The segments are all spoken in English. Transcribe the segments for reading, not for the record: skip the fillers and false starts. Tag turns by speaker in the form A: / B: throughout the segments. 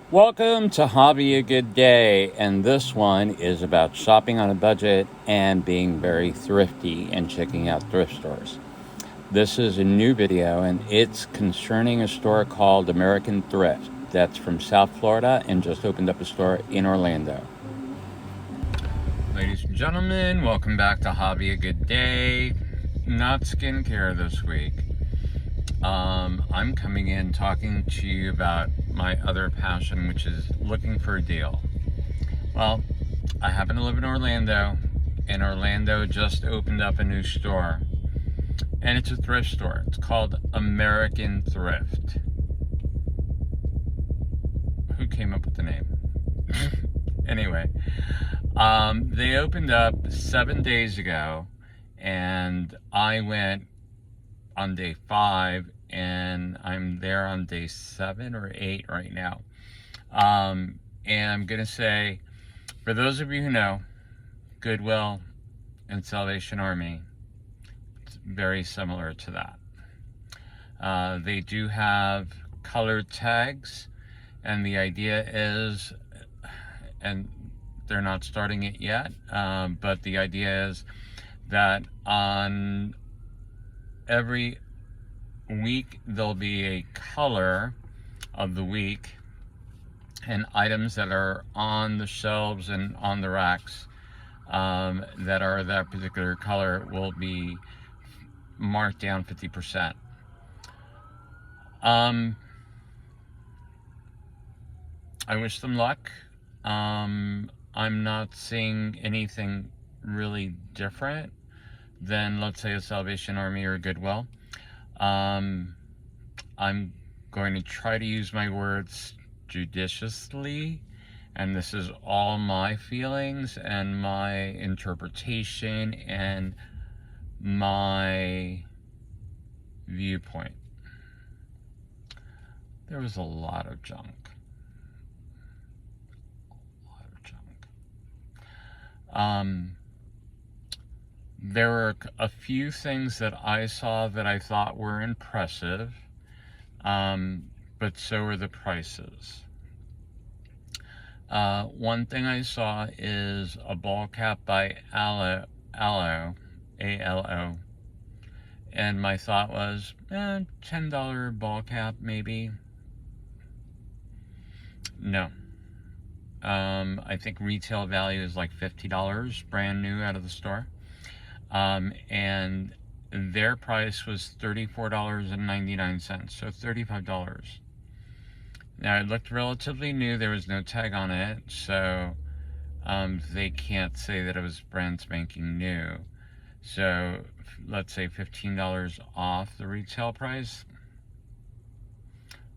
A: Welcome to Hobby A Good Day, and this one is about shopping on a budget and being very thrifty and checking out thrift stores. This is a new video, and it's concerning a store called American Thrift that's from South Florida and just opened up a store in Orlando. Ladies and gentlemen, welcome back to Hobby A Good Day. Not skincare this week. I'm coming in talking to you about my other passion, which is looking for a deal. Well, I happen to live in Orlando, and Orlando just opened up a new store, and it's a thrift store. It's called American Thrift. Who came up with the name? Anyway, they opened up 7 days ago, and I went on day 5, and I'm there on day 7 or 8 right now. And I'm gonna say, for those of you who know, Goodwill and Salvation Army, it's very similar to that. They do have colored tags, and the idea is, and they're not starting it yet, but the idea is that on every week there'll be a color of the week, and items that are on the shelves and on the racks that are that particular color will be marked down 50%. I wish them luck. I'm not seeing anything really different than, let's say, a Salvation Army or a Goodwill. I'm going to try to use my words judiciously, and this is all my feelings and my interpretation and my viewpoint. There was a lot of junk. There were a few things that I saw that I thought were impressive, but so were the prices. One thing I saw is a ball cap by Alo, A-L-O, and my thought was, $10 ball cap maybe. No. I think retail value is like $50, brand new out of the store. And their price was $34.99, so $35. Now, it looked relatively new. There was no tag on it, so they can't say that it was brand spanking new. So let's say $15 off the retail price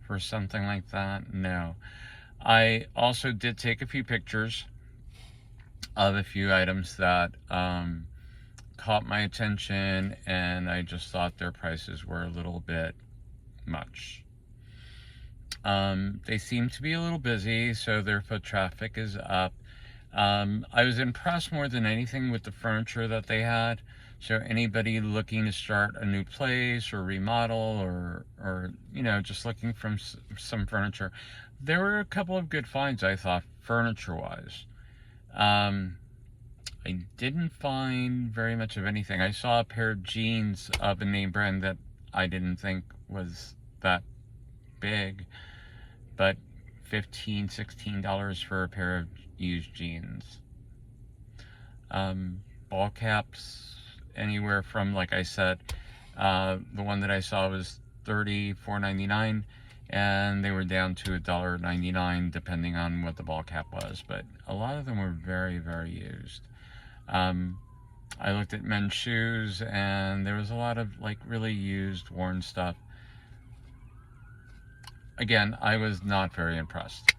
A: for something like that. No. I also did take a few pictures of a few items that caught my attention, and I just thought their prices were a little bit much. They seem to be a little busy, so their foot traffic is up. I was impressed more than anything with the furniture that they had. So anybody looking to start a new place or remodel or just looking for some furniture, there were a couple of good finds, I thought, furniture-wise. I didn't find very much of anything. I saw a pair of jeans of a name brand that I didn't think was that big, but $15, $16 for a pair of used jeans. Ball caps, anywhere from, like I said, the one that I saw was $34.99, and they were down to $1.99 depending on what the ball cap was, but a lot of them were very, very used. I looked at men's shoes, and there was a lot of like really used, worn stuff. Again, I was not very impressed.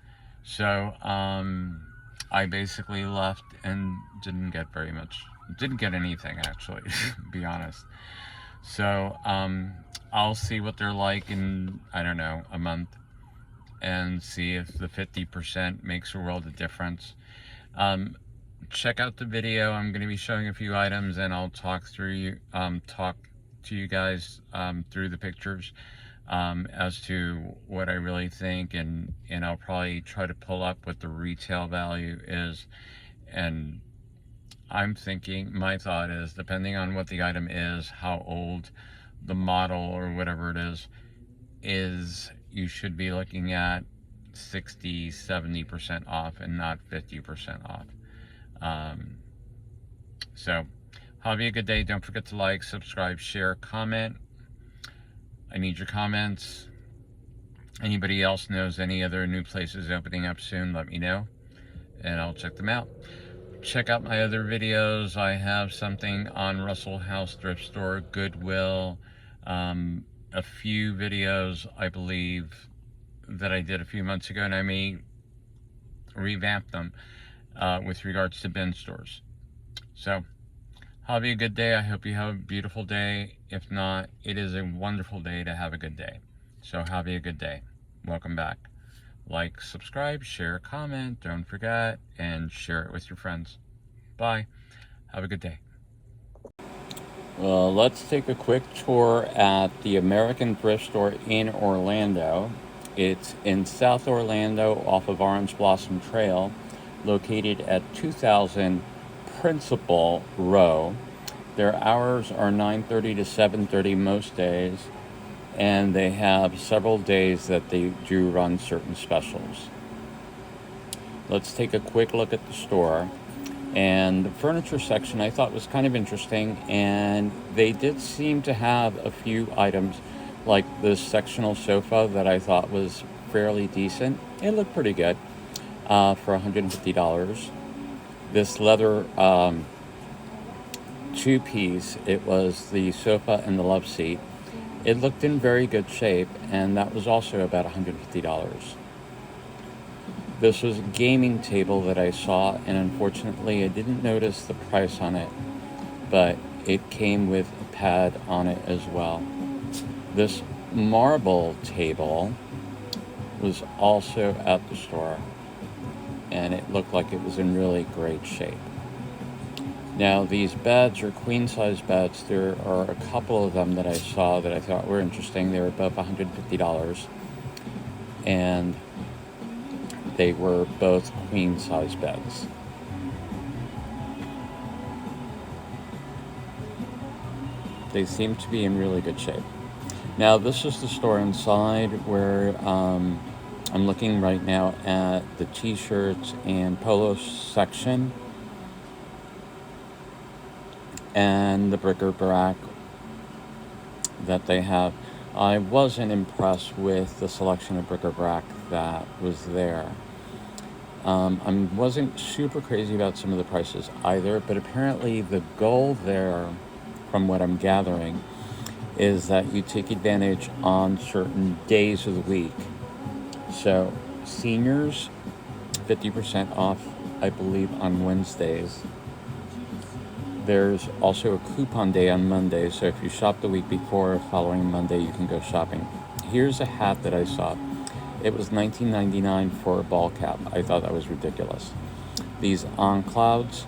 A: So I basically left and didn't get very much. Didn't get anything, actually, to be honest. So I'll see what they're like in, I don't know, a month, and see if the 50% makes a world of difference. Check out the video. I'm going to be showing a few items, and I'll talk to you guys through the pictures. as to what I really think, and I'll probably try to pull up what the retail value is. And I'm thinking, my thought is, depending on what the item is, how old the model or whatever it is you should be looking at 60-70% off and not 50% off. So have a good day. Don't forget to like, subscribe, share, comment. I need your comments. Anybody else knows any other new places opening up soon, let me know and I'll check them out. Check out my other videos. I have something on Russell House Thrift Store, Goodwill, a few videos I believe that I did a few months ago, and I may revamp them with regards to bin stores. So have a good day. I hope you have a beautiful day. If not, it is a wonderful day to have a good day. So have a good day. Welcome back. Like, subscribe, share, comment, don't forget, and share it with your friends. Bye. Have a good day. Well, let's take a quick tour at the American Thrift Store in Orlando. It's in South Orlando off of Orange Blossom Trail, located at 2000 Principal Row. Their hours are 9:30 to 7:30 most days, and they have several days that they do run certain specials. Let's take a quick look at the store. And the furniture section I thought was kind of interesting, and they did seem to have a few items like this sectional sofa that I thought was fairly decent. It looked pretty good for $150. This leather two-piece, it was the sofa and the love seat. It looked in very good shape, and that was also about $150. This was a gaming table that I saw, and unfortunately I didn't notice the price on it, but it came with a pad on it as well. This marble table was also at the store, and it looked like it was in really great shape. Now, these beds are queen size beds. There are a couple of them that I saw that I thought were interesting. They were above $150, and they were both queen size beds. They seem to be in really good shape. Now, this is the store inside where I'm looking right now at the t-shirts and polo section and the bric-a-brac that they have. I wasn't impressed with the selection of bric-a-brac that was there. I wasn't super crazy about some of the prices either, but apparently the goal there, from what I'm gathering, is that you take advantage on certain days of the week. So seniors, 50% off, I believe, on Wednesdays. There's also a coupon day on Monday, so if you shop the week before, following Monday, you can go shopping. Here's a hat that I saw. It was $19.99 for a ball cap. I thought that was ridiculous. These On Clouds,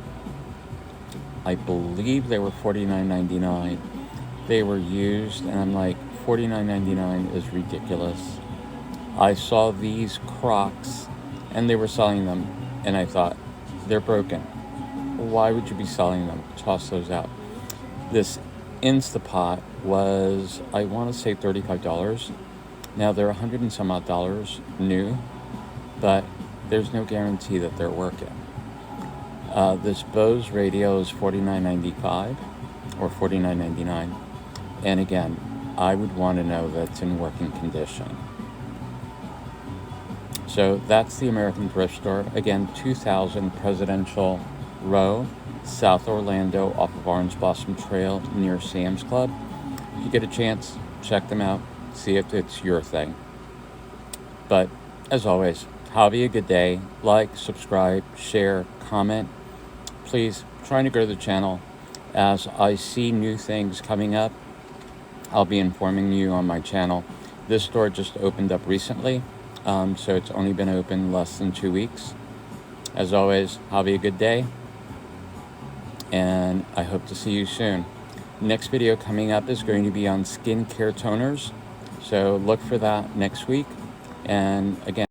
A: I believe they were $49.99. They were used, and I'm like, $49.99 is ridiculous. I saw these Crocs, and they were selling them, and I thought, they're broken. Why would you be selling them? Toss those out. This Instapot was, I want to say, $35. Now they're $100 and some odd new, but there's no guarantee that they're working. This Bose radio is $49.95 or $49.99, and again, I would want to know that it's in working condition. So that's the American Thrift Store. Again, 2000 Presidential Row, South Orlando, off of Orange Blossom Trail near Sam's Club. If you get a chance, check them out. See if it's your thing. But as always, have a good day. Like, subscribe, share, comment. Please, trying to grow the channel. As I see new things coming up, I'll be informing you on my channel. This store just opened up recently, so it's only been open less than 2 weeks. As always, have a good day, and I hope to see you soon. Next video coming up is going to be on skincare toners. So look for that next week. And again,